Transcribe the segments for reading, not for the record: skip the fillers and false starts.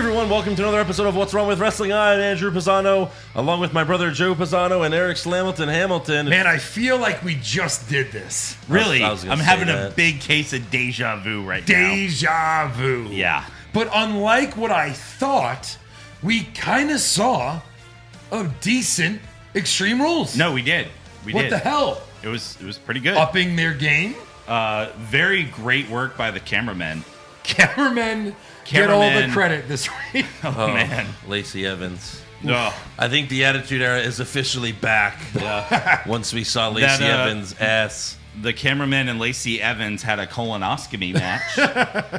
everyone, welcome to another episode of What's Wrong with Wrestling. I'm Andrew Pisano, along with my brother Joe Pisano and Eric Slamilton Hamilton. Man, I feel like we just did this. Really? I'm having that. a big case of deja vu right now. Deja vu. Yeah. But unlike what I thought, we kind of saw a decent Extreme Rules. No, we did. What the hell? It was pretty good. Upping their game? Very great work by the cameramen. Cameramen get all the credit this week. Oh, man. Lacey Evans. No. I think the Attitude Era is officially back. Yeah. Once we saw Lacey Evans' ass. The cameraman and Lacey Evans had a colonoscopy match.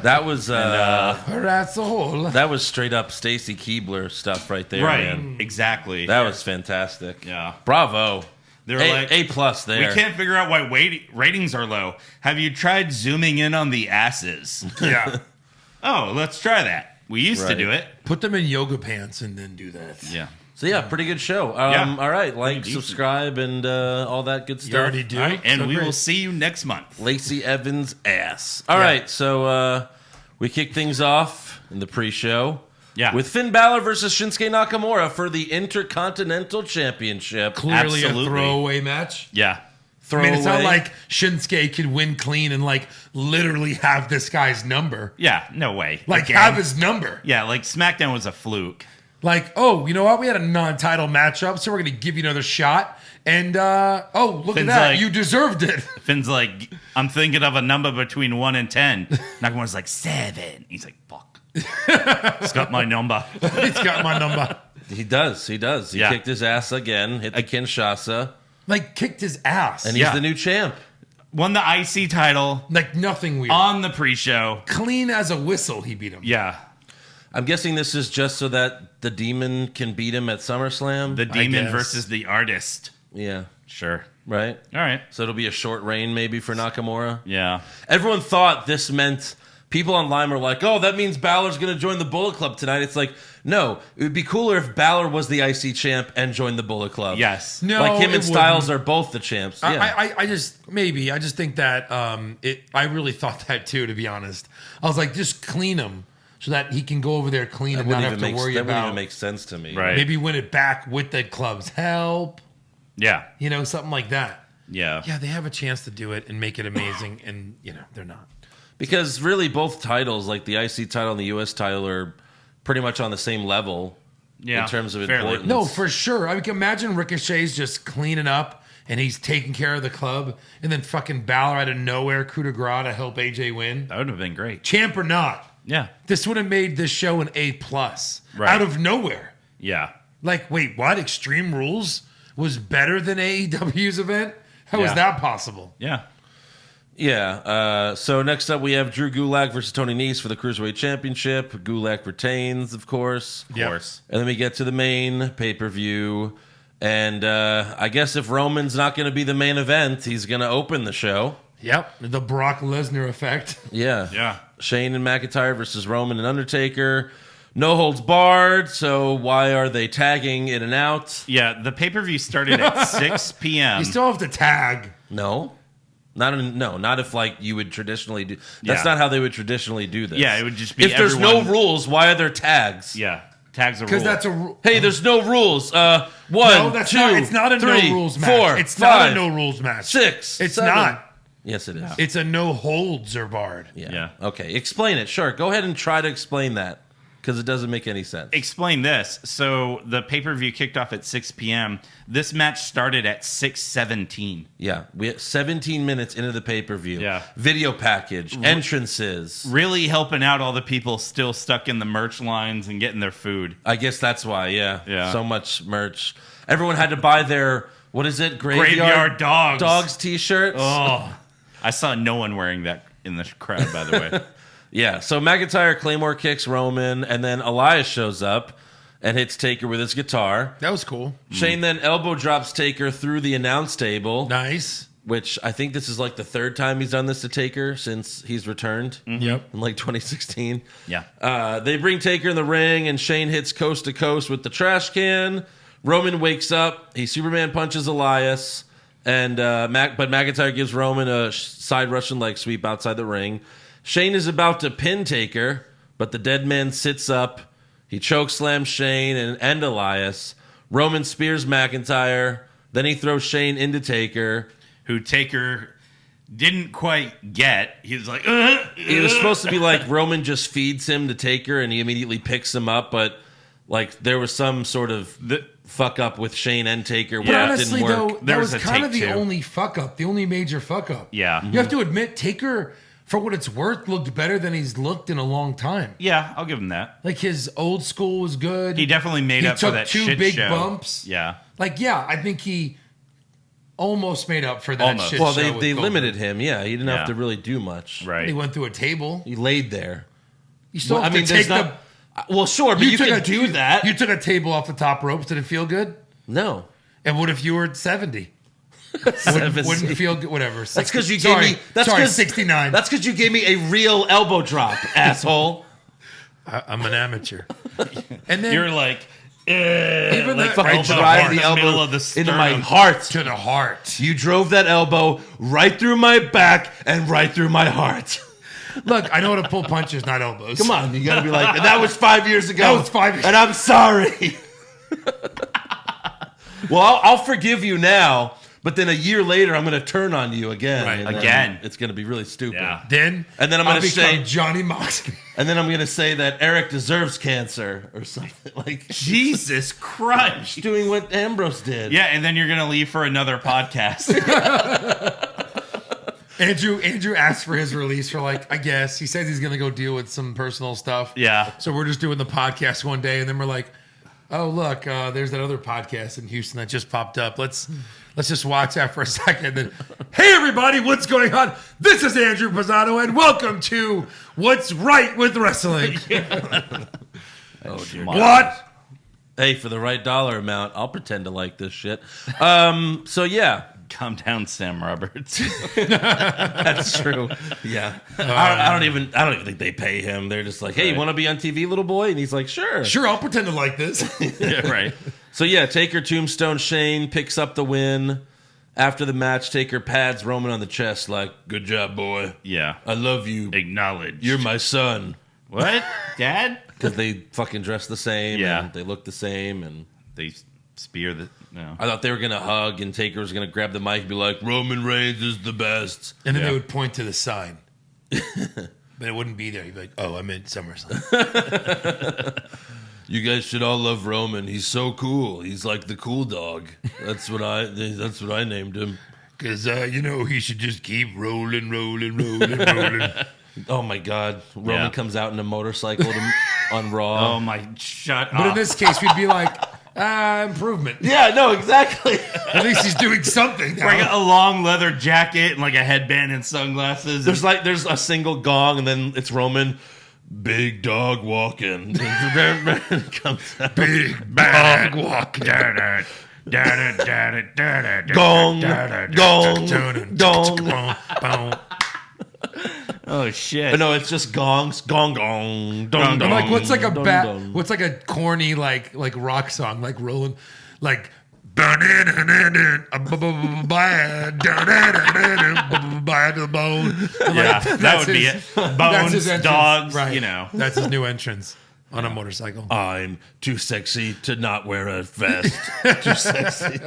That was Her asshole. that was straight up Stacy Keibler stuff right there, Right. man. Exactly. That was fantastic. Yeah. Bravo. They were like, A plus there. we can't figure out why ratings are low. Have you tried zooming in on the asses? Yeah. Oh, let's try that. We used to Right. do it. Put them in yoga pants and then do that. Yeah. So yeah, pretty good show. Yeah. All right, like, Pretty decent. subscribe, and all that good stuff. You already do? All right, and So we great. will see you next month. Lacey Evans' ass. All right, so we kick things off in the pre-show. Yeah. With Finn Balor versus Shinsuke Nakamura for the Intercontinental Championship. Clearly Absolutely. a throwaway match. Yeah. I mean, it's not Throwaway. like Shinsuke could win clean and, like, literally have this guy's number. Yeah, no way. Like, Again. have his number. Yeah, like SmackDown was a fluke. Like, oh, you know what? We had a non-title matchup, so we're going to give you another shot. And, oh, look Finn's at that. like- You deserved it. Finn's like, I'm thinking of a number between 1 and 10. Nakamura's like, 7. He's like, fuck. He's got my number. He's got my number. He does. He Yeah. kicked his ass again, hit the Kinshasa, Like, kicked his ass. and he's Yeah. the new champ. Won the IC title Like, nothing weird. on the pre-show. Clean as a whistle, he beat him. Yeah. I'm guessing this is just so that the Demon can beat him at SummerSlam. The Demon guess. versus the Artist. Yeah, Sure. right? All right. So it'll be a short reign maybe for Nakamura. Yeah. Everyone thought this meant... People online were like, oh, that means Balor's going to join the Bullet Club tonight. It's like, no. It would be cooler if Balor was the IC champ and joined the Bullet Club. Yes. No, Like him it and Styles wouldn't. are both the champs. Yeah. I just think that I really thought that too, to be honest. I was like, just clean him so that he can go over there clean That and not wouldn't have even to make worry that wouldn't about even make sense to me. Right. maybe win it back with the club's help, Yeah. you know, something like that. Yeah. Yeah, they have a chance to do it and make it amazing, and you know they're not. Because really both titles, like the IC title and the US title, are pretty much on the same level Yeah. in terms of Fairly. importance. No, for sure. I can imagine Ricochet's just cleaning up and he's taking care of the club, and then fucking Balor out of nowhere, coup de grace to help AJ win. That would have been great. Champ or not, Yeah. this would have made this show an A plus Right. out of nowhere. Yeah. Like, wait, what? Extreme Rules was better than AEW's event? How is Yeah. that possible? Yeah. Yeah. So next up we have Drew Gulak versus Tony Nese for the Cruiserweight Championship. Gulak retains, of course. Of course. And then we get to the main pay-per-view. And I guess if Roman's not going to be the main event, he's going to open the show. Yep, the Brock Lesnar effect. Yeah. Yeah. Shane and McIntyre versus Roman and Undertaker. No holds barred, so why are they tagging in and out? Yeah. The pay-per-view started at 6 p.m. You still have to tag. No. Not if like you would traditionally do. That's Yeah. not how they would traditionally do this. Yeah, it would just be if there's everyone- no rules, why are there tags? Yeah. Tags are Because rule. that's a rule. Hey, there's no rules. One, No, that's two, not. It's not a three, no rules match. 4, It's 5, not a no rules match. 6. It's 7. not. Yes, it is. It's a no holds or barred. Yeah. Okay. Explain it. Sure. Go ahead and try to explain that because it doesn't make any sense. Explain this. So the pay-per-view kicked off at 6 p.m. This match started at 6:17. Yeah. We had 17 minutes into the pay-per-view. Yeah. Video package, entrances. Really helping out all the people still stuck in the merch lines and getting their food. I guess that's why. Yeah. Yeah. So much merch. Everyone had to buy their, what is it? Graveyard dogs. Dogs t-shirts. Oh, I saw no one wearing that in the crowd, by the way. Yeah, so McIntyre Claymore kicks Roman, and then Elias shows up and hits Taker with his guitar. That was cool. Shane then elbow drops Taker through the announce table, Nice. which I think this is like the third time he's done this to Taker since he's returned Yep. in like 2016. Yeah. They bring Taker in the ring, and Shane hits coast to coast with the trash can. Roman wakes up. He Superman punches Elias, and but McIntyre gives Roman a side Russian leg sweep outside the ring. Shane is about to pin Taker, but the dead man sits up He chokeslams Shane and Elias. Roman spears McIntyre. Then he throws Shane into Taker. Who Taker didn't quite get. He was like, It was supposed to be like Roman just feeds him to Taker and he immediately picks him up, but like there was some sort of fuck up with Shane and Taker where it honestly, didn't work. though, There that was was a kind of take the two. only fuck up, the only major fuck up. Yeah. You have to admit, Taker, for what it's worth, looked better than he's looked in a long time. Yeah, I'll give him that. Like his old school was good. He definitely made He up for took that 2 shit big show. bumps. Yeah. Like, yeah, I think he almost made up for that Almost. shit Well, show. they with Goldberg. limited him. Yeah, he didn't Yeah. have to really do much. Right. He went through a table. He laid there. You still Well, have to there's take not. Well, sure, but you took can do that. You took a table off the top ropes. Did it feel good? No. And what if you were 70? 70. Wouldn't feel good. Whatever. That's because you gave me. That's sorry, 'cause- 69. That's because you gave me a real elbow drop, asshole. I'm an amateur. And then You're like, even like the, Fucking elbow drive in the the middle elbow of the into my sternum. heart. to the heart. You drove that elbow right through my back and right through my heart. Look, I know how to pull punches, not elbows. Come on, you got to be like, and that was 5 years ago. That was 5 years and I'm sorry. Well, I'll forgive you now, but then a year later, I'm going to turn on you again. Right. and then Again. it's going to be really stupid. Yeah. Then And then I'm I'll gonna become say- Johnny Moxley. And then I'm going to say that Eric deserves cancer or something like. Jesus Christ. Doing what Ambrose did. Yeah, and then you're going to leave for another podcast. Andrew asked for his release for I guess he says he's gonna go deal with some personal stuff. Yeah. So we're just doing the podcast one day, and then we're like, oh look, there's that other podcast in Houston that just popped up. Let's just watch that for a second. Then, hey everybody, what's going on? This is Andrew Pisano, and welcome to What's Right with Wrestling. Oh, dear. What? Hey, for the right dollar amount, I'll pretend to like this shit. So yeah, Calm down, Sam Roberts. that's true. Yeah, I don't even think they pay him. They're just like, hey, you want to be on TV, little boy? And he's like, sure. Sure, I'll pretend to like this. Yeah, right. So yeah, Taker Tombstone Shane picks up the win. After the match, Taker pads Roman on the chest like, good job, boy. Yeah. I love you. Acknowledge. You're my son. What? Dad? Because they fucking dress the same. Yeah. And they look the same. And They spear the... No. I thought they were going to hug and Taker was going to grab the mic and be like, Roman Reigns is the best. And then Yeah. they would point to the sign. But it wouldn't be there. You'd be like, oh, I meant SummerSlam. You guys should all love Roman. He's so cool. He's like the cool dog. That's what I named him. Because, he should just keep rolling. Oh my God. Roman Yeah. comes out in a motorcycle on Raw. Oh, my... Shut But in up. this case, we'd be like, improvement. Yeah, no, exactly. At least he's doing something now. Wearing a long leather jacket and like a headband and sunglasses. There's a single gong and then it's Roman. Big dog walking. Comes out. Big bag walking. Gong, gong, gong. Oh shit! No, it's just gongs. Gong, gong, dong, I'm like, what's like a dong. what's like a corny like rock song like rolling like Yeah, that would be it. Bones, dogs, right? you know. That's his new entrance on a motorcycle. I'm too sexy to not wear a vest. Too sexy.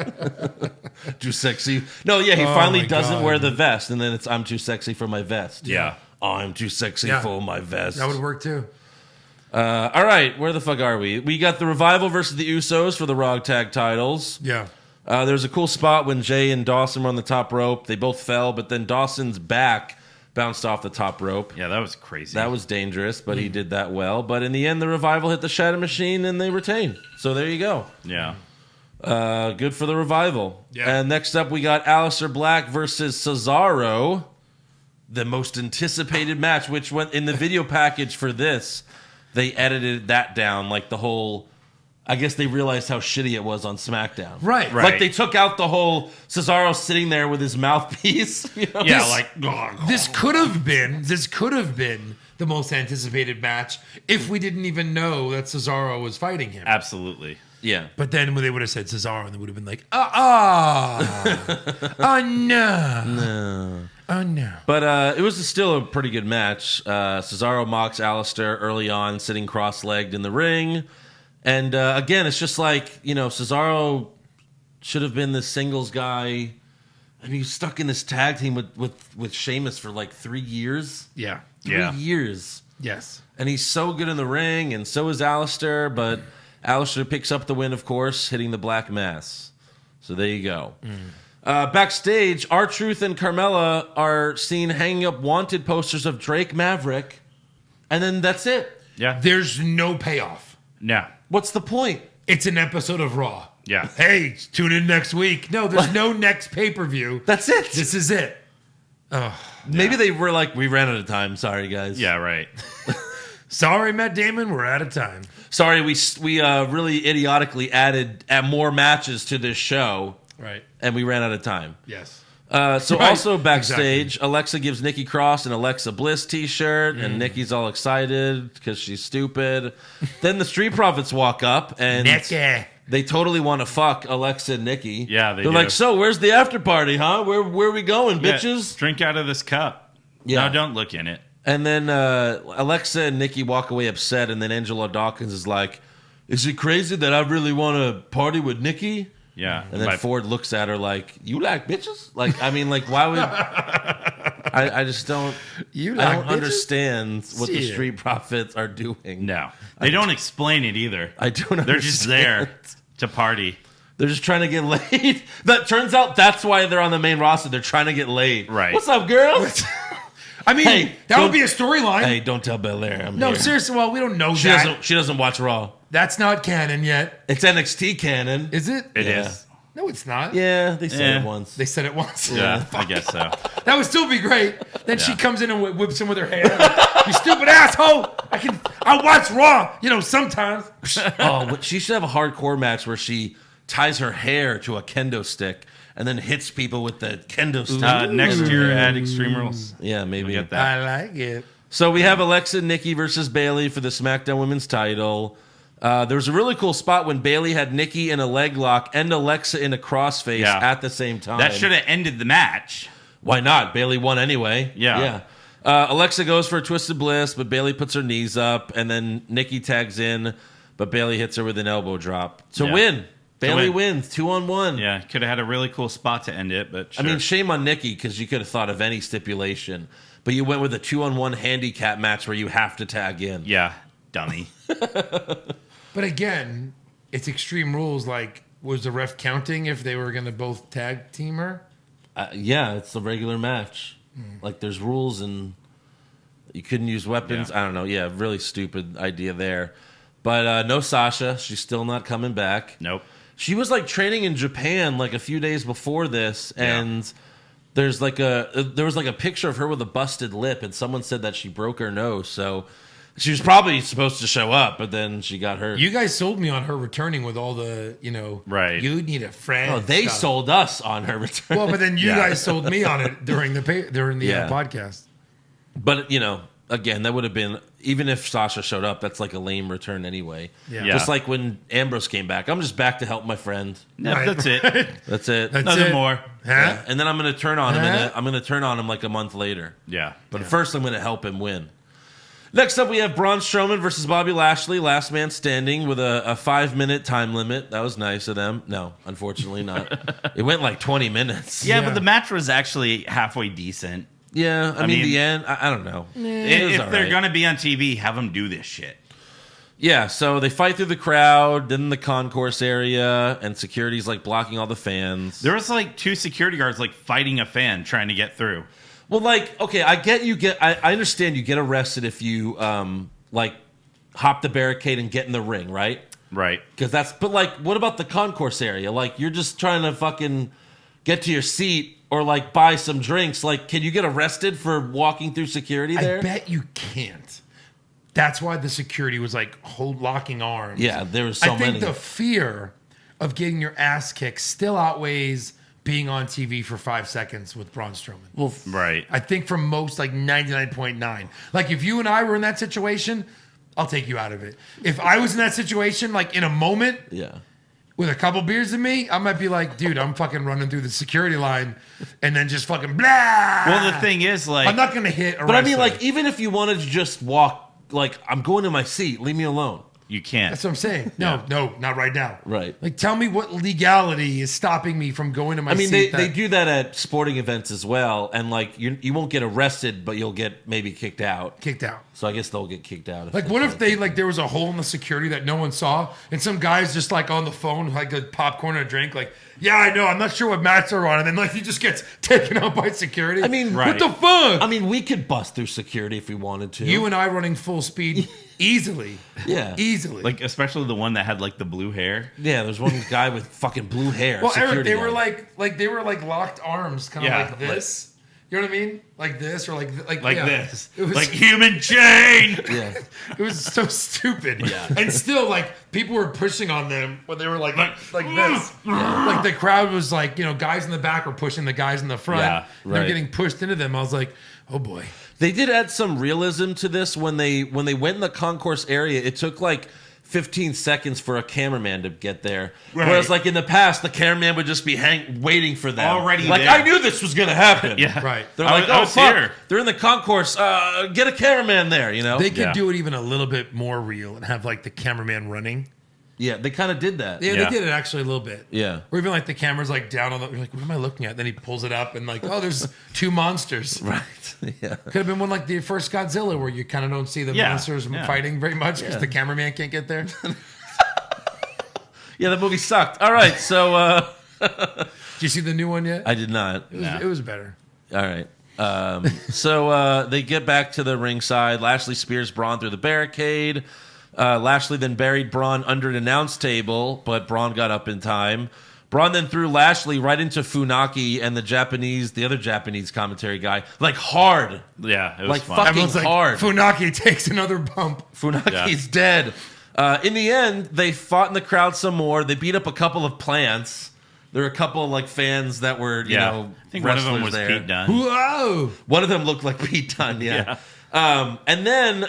Too sexy. No, yeah, he finally my doesn't God. wear the vest, and then it's I'm too sexy for my vest. Yeah. I'm too sexy Yeah. for my vest. That would work too. All right, where the fuck are we? We got the Revival versus the Usos for the Raw Tag titles. Yeah. There's a cool spot when Jay and Dawson were on the top rope. They both fell, but then Dawson's back bounced off the top rope. Yeah, that was crazy. That was dangerous, but he did that well. But in the end, the Revival hit the Shadow Machine and they retained. So there you go. yeah. Good for the Revival. Yeah. And next up, we got Aleister Black versus Cesaro. The most anticipated match, which went in the video package for this, they edited that down. Like the whole, I guess they realized how shitty it was on SmackDown. Right. Right. Like they took out the whole Cesaro sitting there with his mouthpiece. You know? Yeah, This- like This could have been the most anticipated match if we didn't even know that Cesaro was fighting him. absolutely. Yeah. But then when they would have said Cesaro, and they would have been like, no. Oh, no. But it was still a pretty good match. Cesaro mocks Alistair early on, sitting cross-legged in the ring. And again, it's just like, Cesaro should have been the singles guy. I mean, he's stuck in this tag team with Sheamus for like 3 years. Yeah. 3 years. Yes. And he's so good in the ring, and so is Alistair. But Alistair picks up the win, of course, hitting the Black Mass. So there you go. Backstage, R-Truth and Carmella are seen hanging up wanted posters of Drake Maverick. And then that's it. Yeah. There's no payoff. No. What's the point? It's an episode of Raw. Yeah. Hey, tune in next week. No, there's no next pay-per-view. That's it. This is it. Maybe they were like, we ran out of time. Sorry, guys. Yeah, right. Sorry, Matt Damon, we're out of time. Sorry, we really idiotically added more matches to this show. Right. And we ran out of time. Yes. So Right. also backstage, Exactly. Alexa gives Nikki Cross an Alexa Bliss t-shirt, and Nikki's all excited because she's stupid. Then the Street Profits walk up, and Nikki. they totally want to fuck Alexa and Nikki. Yeah, they They're do. like, so where's the after party, huh? Where are we going, Yeah, bitches? drink out of this cup. Yeah. No, don't look in it. And then Alexa and Nikki walk away upset, and then Angelo Dawkins is like, is it crazy that I really want to party with Nikki? Yeah. And then Ford looks at her like, you like bitches? Like, I mean, like, why would... I just don't... You I like don't bitches? understand what the Shit. Street Profits are doing. No. They don't explain it either. I don't understand. They're just there to party. They're just trying to get laid. That turns out that's why they're on the main roster. They're trying to get laid. Right. What's up, girls? I mean, Hey, that don't- would be a storyline. Hey, don't tell Belair. I'm No, here. seriously, well, we don't know She that. doesn't watch Raw. That's not canon yet. It's NXT canon. Is it? It is. Yeah. No, it's not. Yeah, they said Yeah. it once. They said it once. Yeah, I guess so. That would still be great. Then she Yeah. comes in and whips him with her hair. You stupid asshole! I watch Raw, sometimes. Oh, but she should have a hardcore match where she ties her hair to a kendo stick and then hits people with the kendo stick. Next year at Extreme Rules. Yeah, maybe. You'll get that. I like it. So we have Alexa and Nikki versus Bayley for the SmackDown Women's title. There was a really cool spot when Bayley had Nikki in a leg lock and Alexa in a crossface Yeah. at the same time. That should have ended the match. Why not? Bayley won anyway. Yeah. Alexa goes for a twisted bliss, but Bayley puts her knees up, and then Nikki tags in, but Bayley hits her with an elbow drop to Yeah. win. Bayley win. wins 2-on-1. Yeah, could have had a really cool spot to end it, but sure. I mean, shame on Nikki because you could have thought of any stipulation, but you went with a 2-on-1 handicap match where you have to tag in. yeah, dummy. But again, it's Extreme Rules. Like, was the ref counting if they were going to both tag team her? Yeah, it's a regular match. Like, there's rules and you couldn't use weapons. Yeah. I don't know. Yeah, really stupid idea there. But no Sasha. She's still not coming back. Nope. She was like training in Japan like a few days before this, and there was like a picture of her with a busted lip, and someone said that she broke her nose. So she was probably supposed to show up, but then she got hurt. You guys sold me on her returning with all the, Right. You need a friend. Oh, they stuff. sold us on her return. Well, but then you Yeah. guys sold me on it during the Yeah. podcast. But again, that would have been, even if Sasha showed up, that's like a lame return anyway. Yeah. Yeah. Just like when Ambrose came back. I'm just back to help my friend. No, Right. that's it. That's it. That's Nothing it. more. Huh? Yeah. And then I'm going to turn on him. Huh? I'm going to turn on him like a month later. Yeah. But first, I'm going to help him win. Next up, we have Braun Strowman versus Bobby Lashley, last man standing with a 5-minute time limit. That was nice of them. No, unfortunately not. It went like 20 minutes. Yeah, Yeah. but the match was actually halfway decent. Yeah, I mean, mean- the end, I don't know. It was If all they're right. going to be on TV, have them do this shit. Yeah, so they fight through the crowd, then the concourse area, and security's like blocking all the fans. There was like 2 security guards like fighting a fan trying to get through. Well, like, okay, I understand you get arrested if you, like, hop the barricade and get in the ring, right? Right. But like, what about the concourse area? Like, you're just trying to fucking get to your seat or like buy some drinks. Like, can you get arrested for walking through security there? I bet you can't. That's why the security was like locking arms. Yeah, there was so I think many. the fear of getting your ass kicked still outweighs being on TV for 5 seconds with Braun Strowman. Well, Right. I think for most, like 99.9. Like if you and I were in that situation, I'll take you out of it. If I was in that situation, like in a moment, yeah. with a couple beers in me, I might be like, dude, I'm fucking running through the security line and then just fucking blah. Well, the thing is, like, I'm not gonna hit a But I mean, wrestler. like, even if you wanted to just walk, like, I'm going to my seat, leave me alone. you can't. That's what I'm saying. No, not right now. Right. Like, tell me what legality is stopping me from going to my I mean, seat. they do that at sporting events as well, and like you won't get arrested, but you'll get maybe kicked out. kicked out. So I guess they'll get kicked out. Like, what if they like there was a hole in the security that no one saw, and some guy's just like on the phone, like a popcorn and a drink, like, yeah, I know, I'm not sure what match they're on, and then like he just gets taken out by security. I mean, Right. what the fuck? I mean, we could bust through security if we wanted to. You and I running full speed easily. Yeah. Easily. Like, especially the one that had like the blue hair. Yeah, there's one guy with fucking blue hair. well, Eric, security they were guy. they were like locked arms, kind of Yeah, like this. You know what I mean? Like this, or like yeah. this. It was, Like human chain. yeah. it was so stupid. Yeah. And still, like, people were pushing on them when they were like this. Like the crowd was like, guys in the back were pushing the guys in the front. Yeah, They're right. getting pushed into them. I was like, oh boy. They did add some realism to this when they went in the concourse area. It took like 15 seconds for a cameraman to get there. Right. Whereas like in the past, the cameraman would just be waiting for them. Already like, there. I knew this was going to happen. Yeah. Right. They're I like, was- I oh, was fuck. here. They're in the concourse. Get a cameraman there, They could Yeah. do it even a little bit more real and have like the cameraman running. Yeah, they kind of did that. Yeah, Yeah. they did it actually a little bit. Yeah. Or even like the camera's like down on the, you're like, what am I looking at? Then he pulls it up and like, oh, there's two monsters. Right. Yeah. Could have been one like the first Godzilla where you kind of don't see the Yeah, monsters yeah. fighting very much because Yeah. the cameraman can't get there. Yeah, the movie sucked. All right, so Did you see the new one yet? I did not. It was better. All right. So they get back to the ringside. Lashley spears Braun through the barricade. Lashley then buried Braun under an announce table, but Braun got up in time. Braun then threw Lashley right into Funaki and the other Japanese commentary guy, like hard. Yeah, it was Like fun. fucking Everyone's like, hard. Funaki takes another bump. Funaki's dead. In the end, they fought in the crowd some more. They beat up a couple of plants. There were a couple of like fans that were, I think one of them was there. Pete Dunne. Whoa! One of them looked like Pete Dunne, yeah. And then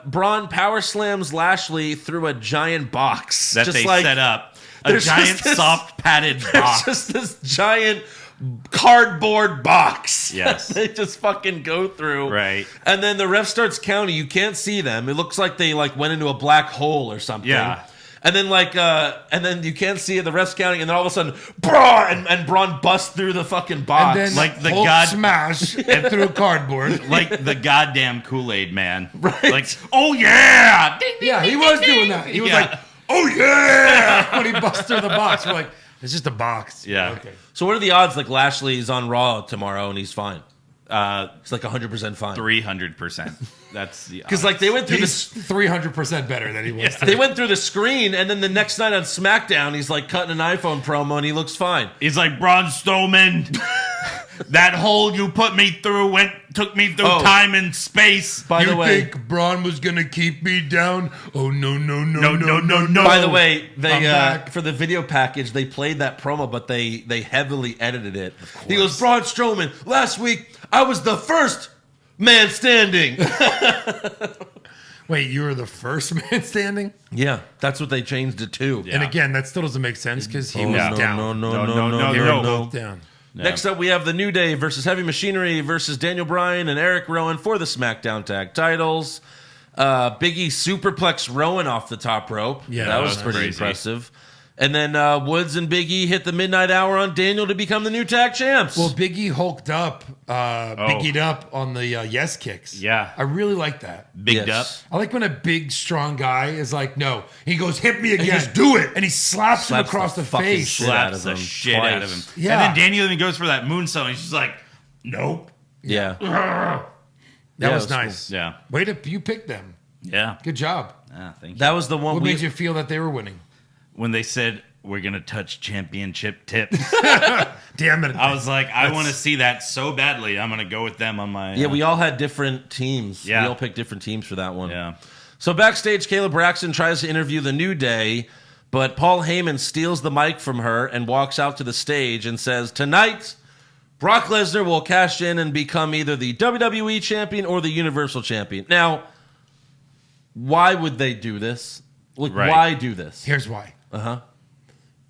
Braun power slams Lashley through a giant box That just they like, set up. A there's giant just this- soft padded There's box. just this giant cardboard box Yes. that they just fucking go through. Right. And then the ref starts counting. You can't see them. It looks like they like went into a black hole or something. Yeah. And then and then you can't see it. The ref's counting, and then all of a sudden, Braun and Braun busts through the fucking box. And then Like the Hulk god- smash and through cardboard. Like the goddamn Kool-Aid man. Right. Like, oh yeah! Ding, ding, Yeah, he ding, was ding, doing ding. that. He was Yeah. like, "Oh yeah!" when he busts through the box. We're like, "It's just a box." Yeah. Okay. So what are the odds? Like Lashley's on Raw tomorrow and he's fine. He's like 100% fine. 300%. That's the Because like they went through He's this. 300% better than he was. They went through the screen, and then the next night on SmackDown, he's like cutting an iPhone promo, and he looks fine. He's like, Braun Strowman, that hole you put me through took me through Oh. time and space. By the You way, think Braun was gonna keep me down? Oh no. No. by the way, they I'm back. for the video package they played that promo, but they heavily edited it. He goes, Braun Strowman. Last week I was the first man standing. Wait, you were the first man standing? Yeah, that's what they changed it to. Yeah. And again, that still doesn't make sense because he Oh, was no, down. no, They were no. both down. Next up, we have the New Day versus Heavy Machinery versus Daniel Bryan and Eric Rowan for the SmackDown Tag Titles. Big E superplex Rowan off the top rope. Yeah, that was that's pretty crazy. impressive. And then Woods and Big E hit the midnight hour on Daniel to become the new tag champs. Well, Big E hulked up, biggied up on the yes kicks. Yeah. I really like that. Bigged Yes. I like when a big, strong guy is like, no. He goes, hit me again. just do it. And he slaps him Slaps across the the fucking face. shit out Slaps of the him shit twice. out of him. Yeah. And then Daniel even goes for that moonsault. And he's just like, nope. Yeah. That Yeah, was it was cool. nice. Yeah. Way to, you picked them. Yeah. Good job. Thank you. That was the one What we made you feel that they were winning? When they said, we're going to touch championship tips, Damn it. I was like, I want to see that so badly. I'm going to go with them on my. Yeah, we all had different teams. Yeah. We all picked different teams for that one. Yeah. So backstage, Kayla Braxton tries to interview the New Day, but Paul Heyman steals the mic from her and walks out to the stage and says, tonight, Brock Lesnar will cash in and become either the WWE champion or the Universal champion. Now, why would they do this? Like, Right. why do this? Here's why. Uh-huh.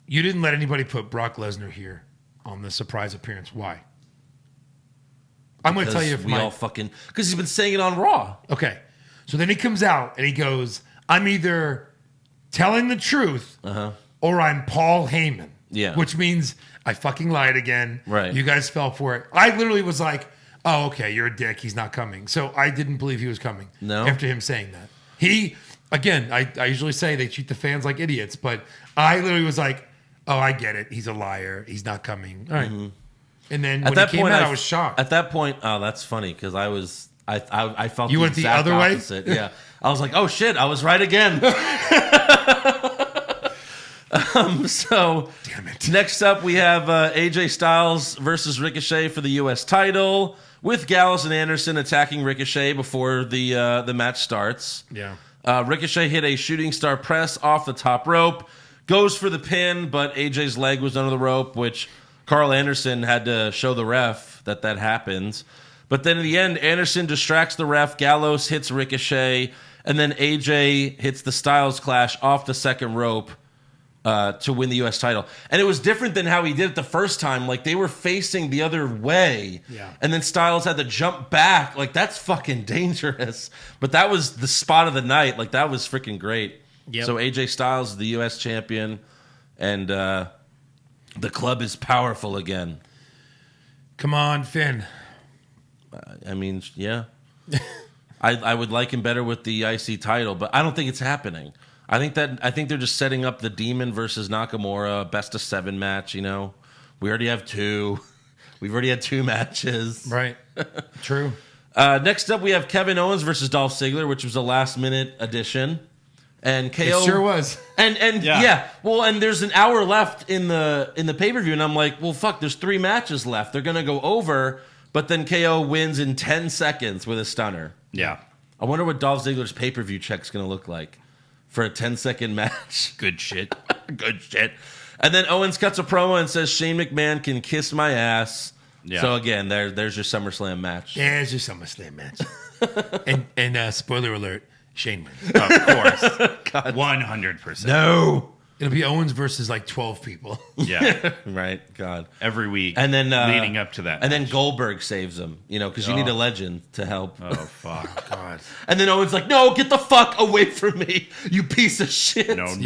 You didn't let anybody put Brock Lesnar here on the surprise appearance. Why? I'm going to tell you if because he's been saying it on Raw. Okay. So then he comes out and he goes, I'm either telling the truth or I'm Paul Heyman. Yeah. Which means I fucking lied again. Right. You guys fell for it. I literally was like, oh, okay, you're a dick. He's not coming. So I didn't believe he was coming. No. After him saying that. Again, I usually say they treat the fans like idiots, but I literally was like, oh, I get it. He's a liar. He's not coming. All right. Mm-hmm. And then when he came out, I was shocked. At that point, oh, that's funny because I felt you the went the exact other opposite. Yeah, I was like, oh shit, I was right again. So damn it. Next up, we have AJ Styles versus Ricochet for the U.S. title, with Gallows and Anderson attacking Ricochet before the match starts. Yeah. Ricochet hit a shooting star press off the top rope, goes for the pin, but AJ's leg was under the rope, which Carl Anderson had to show the ref that happened. But then in the end, Anderson distracts the ref, Gallows hits Ricochet, and then AJ hits the Styles Clash off the second rope to win the U.S. title. And it was different than how he did it the first time. Like, they were facing the other way. Yeah. And then Styles had to jump back. Like, that's fucking dangerous. But that was the spot of the night. Like, that was freaking great. Yep. So AJ Styles is the U.S. champion. And the club is powerful again. Come on, Finn. I mean, yeah. I would like him better with the IC title, but I don't think it's happening. I think they're just setting up the Demon versus Nakamura best of 7 match. You know, we already have 2. We've already had 2 matches. Right. True. Next up, we have Kevin Owens versus Dolph Ziggler, which was a last minute addition. And KO It sure was. And yeah. Well, and there's an hour left in the pay-per-view, and I'm like, well, fuck, there's 3 matches left. They're gonna go over, but then KO wins in 10 seconds with a stunner. Yeah. I wonder what Dolph Ziggler's pay-per-view check's gonna look like for a 10-second match. Good shit. Good shit. And then Owens cuts a promo and says Shane McMahon can kiss my ass. Yeah. So again, there's your SummerSlam match. There's your SummerSlam match. and spoiler alert, Shane wins. Of course. 100%. No. It'll be Owens versus like 12 people. Yeah. Right. God. Every week. And then leading up to that. And then Goldberg saves him, because you need a legend to help. Oh, fuck. God. And then Owens like, no, get the fuck away from me, you piece of shit. No. And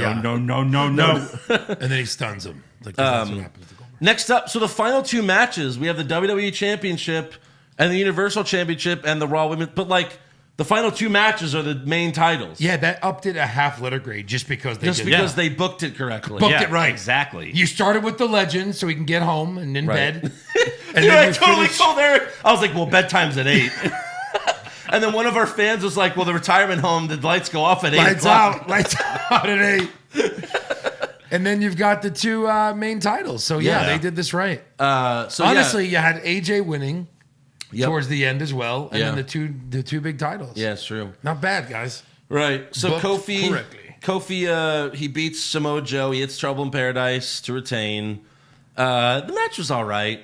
then he stuns him. Like, that's what happens to Goldberg. Next up, so the final 2 matches, we have the WWE Championship and the Universal Championship and the Raw Women. But like, the final 2 matches are the main titles. Yeah, that upped it a half letter grade just because they booked it correctly. Booked it right. Exactly. You started with the legend so he can get home and in bed. And then I totally told Eric. I was like, well, bedtime's at 8. And then one of our fans was like, well, the retirement home, the lights go off at 8 o'clock. Lights out at 8. And then you've got the 2 main titles. So yeah, they did this right. Honestly, you had AJ winning. Yep. Towards the end as well, and then the two big titles. Yeah, it's true. Not bad, guys. Right. So Booked Kofi, correctly. he beats Samoa Joe. He hits Trouble in Paradise to retain. The match was all right.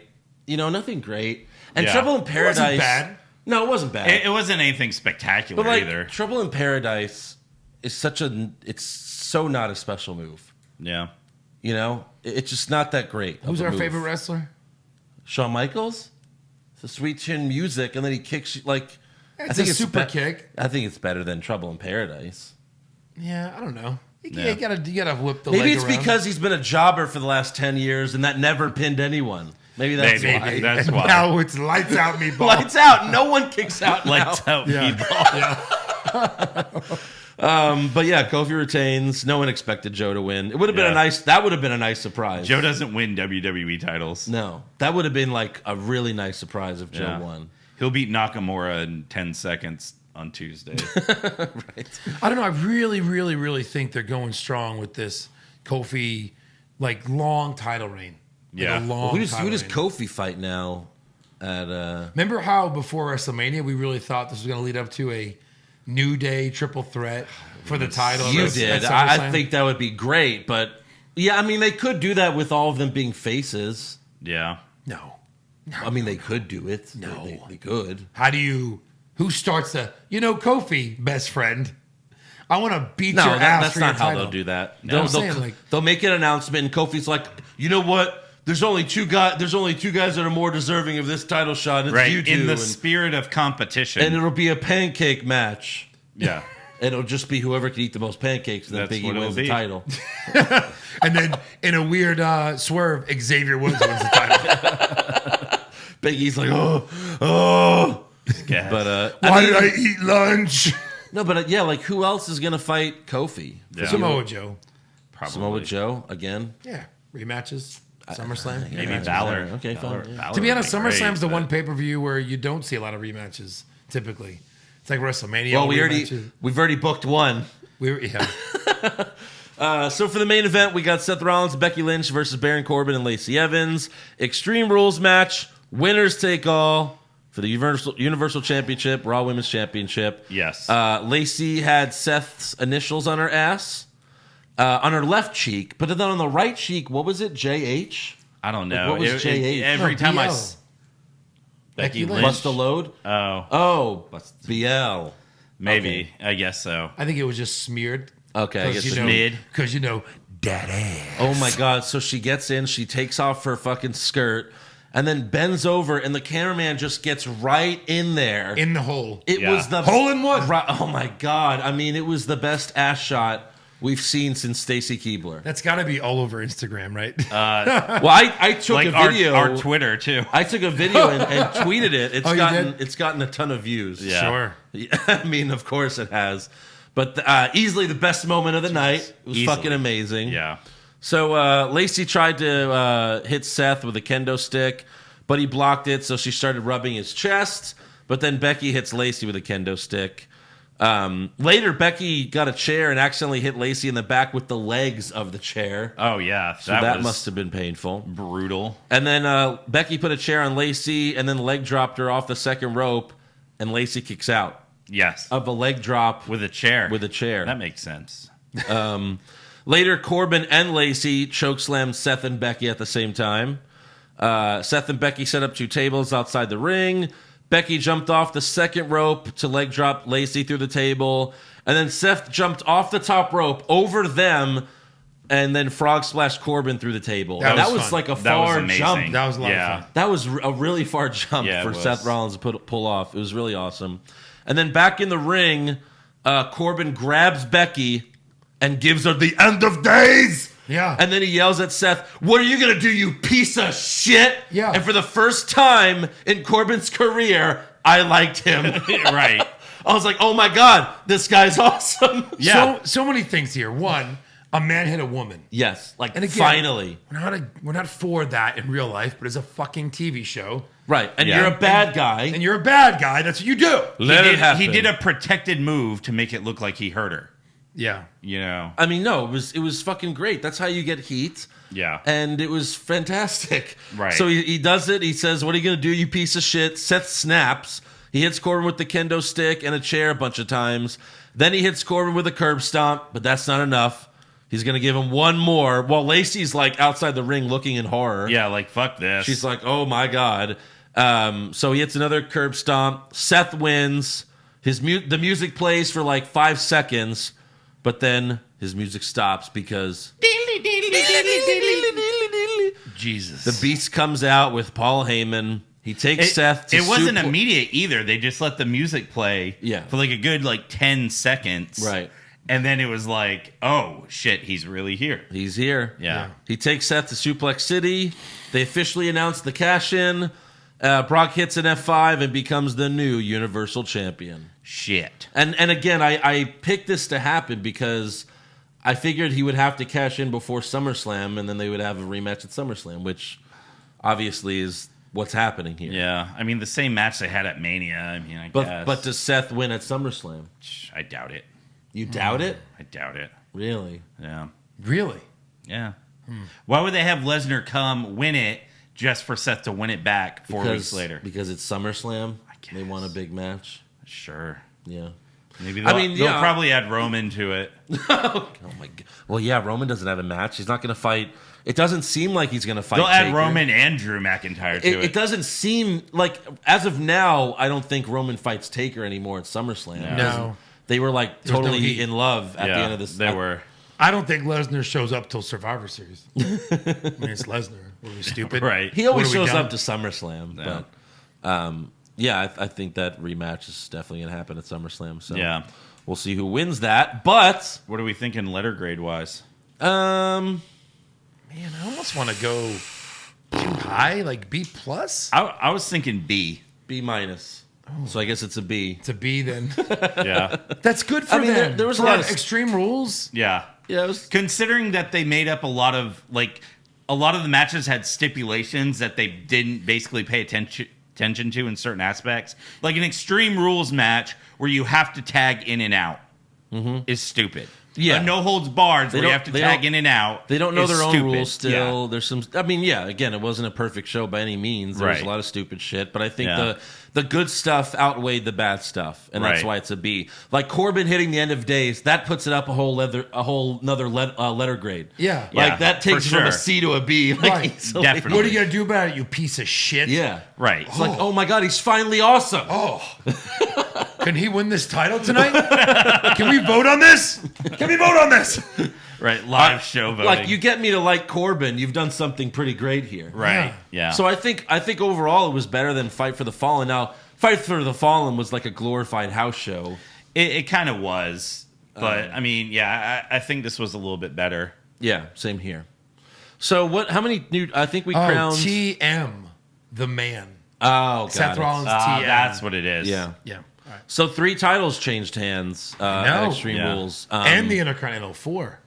Nothing great. And Trouble in Paradise, it wasn't bad. No, it wasn't bad. It wasn't anything spectacular but either. Trouble in Paradise is it's so not a special move. Yeah. It's just not that great. Who's our favorite wrestler? Shawn Michaels. The sweet chin music, and then he kicks like. I think it's super kick. I think it's better than Trouble in Paradise. Yeah, I don't know. You gotta whip the. Maybe leg it's around. Because he's been a jobber for the last 10 years, and that never pinned anyone. Maybe that's why. That's why. Now it's lights out, meatball. Lights out. No one kicks out. Lights out, meatball. Yeah. But yeah, Kofi retains. No one expected Joe to win. It would have been that would have been a nice surprise. Joe doesn't win WWE titles. No, that would have been like a really nice surprise if Joe won. He'll beat Nakamura in 10 seconds on Tuesday. Right. I don't know. I really, really, really think they're going strong with this Kofi, like long title reign. Yeah. Who does Kofi fight now? Remember how before WrestleMania we really thought this was going to lead up to a New Day triple threat for the title? You did. I think that would be great, but yeah, I mean they could do that with all of them being faces. Yeah. No. I mean they could do it. No, they could. Who starts the? Kofi, best friend. I want to beat No, your ass that's for not your how title. they'll do that. No, I'm saying, like- They'll make an announcement, and Kofi's like, you know what? There's only two guys that are more deserving of this title shot. It's Right. you two. In the spirit of competition. and it'll be a pancake match. yeah. It'll just be whoever can eat the most pancakes, and then That's Biggie what it'll wins the be. title. And then in a weird swerve, Xavier Woods wins the title. Biggie's like, oh. Yeah. But Why did I eat lunch? no, but yeah, like who else is gonna fight Kofi? Yeah. Samoa Joe. Probably. Samoa Joe again. Yeah. Rematches. SummerSlam. Maybe Yeah, Valor. okay, Valor- fine. Valor To be would honest, great, SummerSlam's the but- one pay-per-view where you don't see a lot of rematches, typically. It's like WrestleMania. Well, rematches. we've already booked one. Yeah. So for the main event, we got Seth Rollins, Becky Lynch versus Baron Corbin and Lacey Evans. Extreme Rules match. Winners take all for the Universal Championship, Raw Women's Championship. Yes. Lacey had Seth's initials on her ass, on her left cheek, but then on the right cheek, what was it? JH? I don't know. What was JH? Every No, time I... BL. Becky Becky Lynch. Bust the load? Oh. Oh, BL. Maybe. I guess so. I think it was just smeared. Okay, I guess Because it's mid. Because, that ass. Oh my God. So she gets in, she takes off her fucking skirt, and then bends over, and the cameraman just gets right in there. In the hole. It Yeah. was the Hole in one. Right, oh my God. I mean, it was the best ass shot we've seen since Stacy Keibler. That's got to be all over Instagram, right? Well, I took Like a video. our Twitter, too. I took a video and tweeted it. Oh, you did? It's gotten a ton of views. Yeah. Sure. Yeah, I mean, of course it has. But easily the best moment of the night. It was Easily. fucking amazing. Yeah. So Lacey tried to hit Seth with a kendo stick, but he blocked it, so she started rubbing his chest. But then Becky hits Lacey with a kendo stick. Later, Becky got a chair and accidentally hit Lacey in the back with the legs of the chair. Oh, yeah. So that was must have been painful. brutal. And then Becky put a chair on Lacey and then leg dropped her off the second rope, and Lacey kicks out Yes. of a leg drop With a chair. with a chair. That makes sense. Later, Corbin and Lacey chokeslammed Seth and Becky at the same time. Seth and Becky set up two tables outside the ring. Becky jumped off the second rope to leg drop Lacey through the table. And then Seth jumped off the top rope over them and then frog splashed Corbin through the table. That And that was was fun. like a That was far amazing. jump. That was a lot of fun. That was a really far jump Yeah, it for was. Seth Rollins to pull off. It was really awesome. And then back in the ring, Corbin grabs Becky and gives her the end of days. Yeah. And then he yells at Seth, "What are you going to do, you piece of shit?" Yeah. And for the first time in Corbin's career, I liked him. Right. I was like, oh my God, this guy's awesome. Yeah. So many things here. One, a man hit a woman. Yes, like And again, finally. We're not for that in real life, but it's a fucking TV show. Right. And Yeah. you're a bad guy. And you're a bad guy. That's what you do. Let it happen. He did a protected move to make it look like he hurt her. Yeah. You know? I mean, no, it was fucking great. That's how you get heat. Yeah. And it was fantastic. Right. So he does it. He says, "What are you going to do, you piece of shit?" Seth snaps. He hits Corbin with the kendo stick and a chair a bunch of times. Then he hits Corbin with a curb stomp, but that's not enough. He's going to give him one more while Lacey's like outside the ring looking in horror. Yeah, like, fuck this. She's like, oh my God. So he hits another curb stomp. Seth wins. The music plays for like 5 seconds, but then his music stops because Jesus. the Beast comes out with Paul Heyman. He takes Seth to It wasn't suplex- immediate either. They just let the music play Yeah. for like a good 10 seconds. Right. And then it was like, oh shit, he's really here. He's here. Yeah. He takes Seth to Suplex City. They officially announce the cash-in. Brock hits an F5 and becomes the new Universal Champion. Shit. And again, I picked this to happen because I figured he would have to cash in before SummerSlam, and then they would have a rematch at SummerSlam, which obviously is what's happening here. Yeah. I mean, the same match they had at Mania. I mean, I guess. But does Seth win at SummerSlam? I doubt it. You doubt it? I doubt it. Really? Yeah. Really? Yeah. Why would they have Lesnar come win it just for Seth to win it back 4 weeks later? Because it's SummerSlam. guess. They want a big match. Sure. Yeah. Maybe mean, they'll yeah. probably add Roman to it. Oh my God. Well, yeah, Roman doesn't have a match. He's not going to fight. It doesn't seem like he's going to fight. They'll add Taker. Roman and Drew McIntyre to It doesn't seem like, as of now, I don't think Roman fights Taker anymore at SummerSlam. No. No. they were like There's no totally heat. in love at the end of this. They were. I don't think Lesnar shows up till Survivor Series. I mean, it's Lesnar. Were we stupid? Right. He always What are we shows down? up to SummerSlam, Yeah. but I think that rematch is definitely going to happen at SummerSlam. So Yeah. we'll see who wins that. But What are we thinking letter grade wise? Man, I almost want to go too high, like B plus. I was thinking B. B minus. So I guess it's a B. To B, then Yeah. that's good for I mean, them. there was a For lot of Extreme Rules. Yeah. Yeah, it was. Considering that they made up a lot of the matches had stipulations that they didn't basically pay attention to in certain aspects. Like an Extreme Rules match where you have to tag in and out is stupid. Yeah. A no holds barred They where you don't- have to they tag don't- in and out. They don't know is their own stupid. rules still. Yeah. There's some. I mean, yeah. Again, it wasn't a perfect show by any means. There was Right. a lot of stupid shit, but I think Yeah. the good stuff outweighed the bad stuff, and that's Right. why it's a B. Like Corbin hitting the end of days, that puts it up a whole another letter grade. Yeah. Like Yeah, that takes for it from a sure. C to a B. Like, Right. easily. Definitely. What are you gonna do about it, you piece of shit? Yeah. Right. It's like, oh my god, he's finally awesome. Oh, can he win this title tonight? Can we vote on this? Can we vote on this? Right. Live show voting. Like you get me to like Corbin, you've done something pretty great here. Right. Yeah. So I think overall it was better than Fight for the Fallen. Now, Fight for the Fallen was like a glorified house show. it kind of was. But I mean, yeah, I think this was a little bit better. Yeah, same here. So what? How many new? I think we Oh, crowned. TM, the man. Oh, Seth got it. Rollins, TM. That's what it is. Yeah. Yeah. All right. So 3 titles changed hands at know. Extreme Yeah. Rules. And the Intercontinental 4.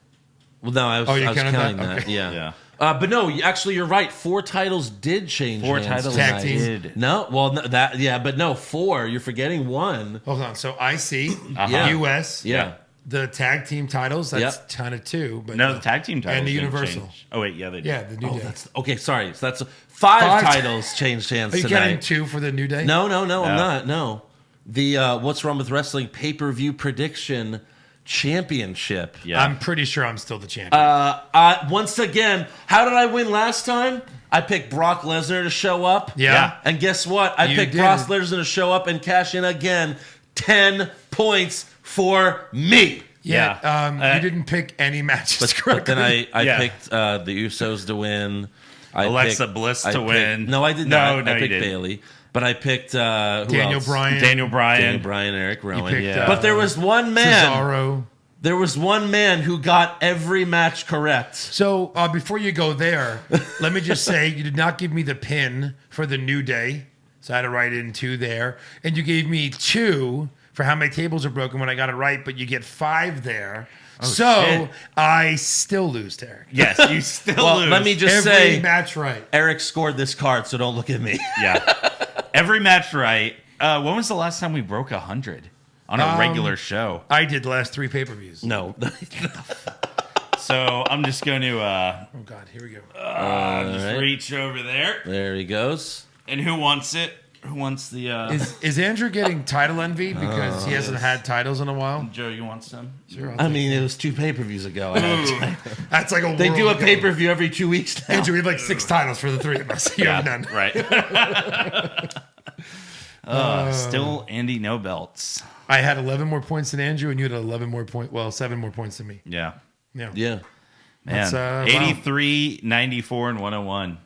Well, no, I was, Oh, you I was counted counting that? that. Okay. Yeah. Yeah. But no, actually, you're right. 4 titles did change. 4 hands titles Tag tonight. team. did. No, well, no, that yeah, but no 4. You're forgetting 1. Hold on. So IC, Yeah. US, Yeah. the tag team titles, that's Yep. kind of 2. But No, the tag team titles And the didn't Universal. change. Oh wait, yeah, they did. Yeah, the New Oh, Day. that's okay. Sorry, so that's 5 5 titles changed hands Are you tonight. counting 2 for the New Day? No, I'm No. not. No, the What's Wrong with Wrestling pay-per-view prediction championship. Yeah. I'm pretty sure I'm still the champion. Once again, how did I win last time? I picked Brock Lesnar to show up. Yeah. And guess what? I You picked did. Brock Lesnar to show up and cash in again. 10 points for me. Yeah. Yeah. You didn't pick any matches But correctly. then I Yeah. picked the Usos to win. Alexa Bliss to win. No, I did No, not. no, I you picked didn't. Bailey. But I picked who Daniel else? Bryan. Daniel Bryan. Daniel Bryan, Eric Rowan. picked, Yeah. But there was one man. Cesaro. There was one man who got every match correct. So before you go there, let me just say you did not give me the pin for the New Day. So I had to write in 2 there. And you gave me 2 for how many tables are broken when I got it right, but you get 5 there. So shit. I still lose to Eric. Yes, you still Well, lose. let me just Every say, match right. Eric scored this card, so don't look at me. Yeah. Every match right. When was the last time we broke 100 on a regular show? I did the last 3 pay-per-views. No. So I'm just going to Oh, God. Here we go. just right. reach over there. There he goes. And who wants it? Who wants the Is Andrew getting title envy because he hasn't had titles in a while? Joe, you want some? Sure. I mean, it was 2 pay-per-views ago. That's like a They do a world ago. pay-per-view every 2 weeks now. Andrew, we have like 6 titles for the 3 of us. You have none. Right. Still Andy no belts. I had 11 more points than Andrew, and you had 11 more points. Well, 7 more points than me. Yeah. Yeah. Yeah. Man. That's, wow. 83, 94, and 101.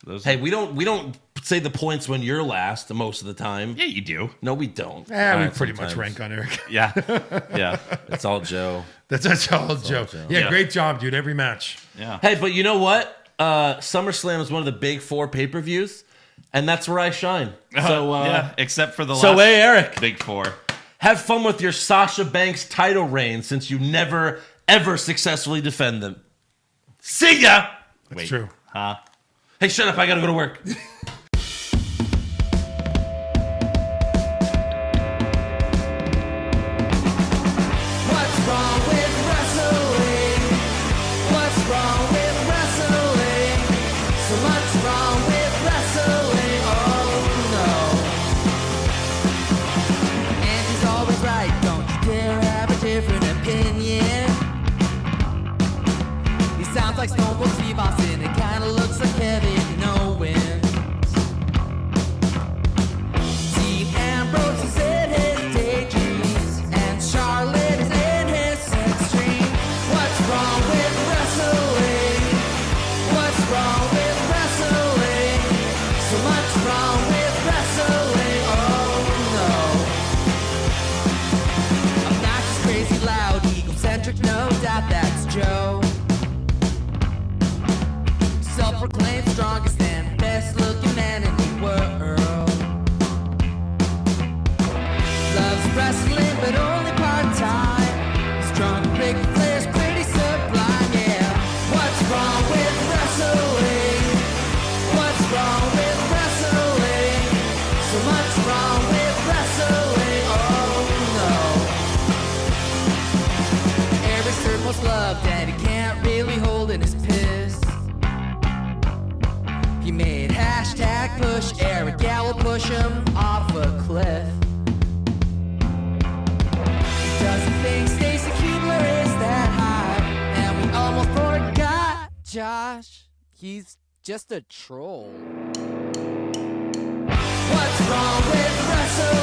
Those Hey, we don't say the points when you're last most of the time. yeah, you do. No, we don't. We All right, pretty much sometimes. rank on Eric. Yeah. Yeah. It's all Joe. That's all Joe. Joe. Yeah, Yeah. great job, dude. Every match. Yeah. Hey, but you know what? SummerSlam is one of the big 4 pay-per-views, and that's where I shine. So, yeah, except for the so last hey, Eric, big 4. have fun with your Sasha Banks title reign since you never, ever successfully defend them. See ya! That's Wait. true. Huh? Hey, shut up. I gotta go to work. What's wrong with wrestling? What's wrong with wrestling? So much wrong with wrestling. Oh no. And she's always right. Don't you dare have a different opinion. He sounds like Stone Cold Steve Austin. It kinda looks like Kevin Owens. Joe. Self-proclaimed strongest and best-looking man in the world. Loves wrestling, but only part-time. Strong, big players, pretty sublime, yeah. What's wrong with wrestling? What's wrong with wrestling? So much wrong with wrestling, oh no. Every circle's love that he can't really hold in his piss. He made hashtag push Eric, yeah, we'll push him off a cliff. Doesn't think Stacy Keebler is that high, and we almost forgot Josh. He's just a troll. What's wrong with wrestling?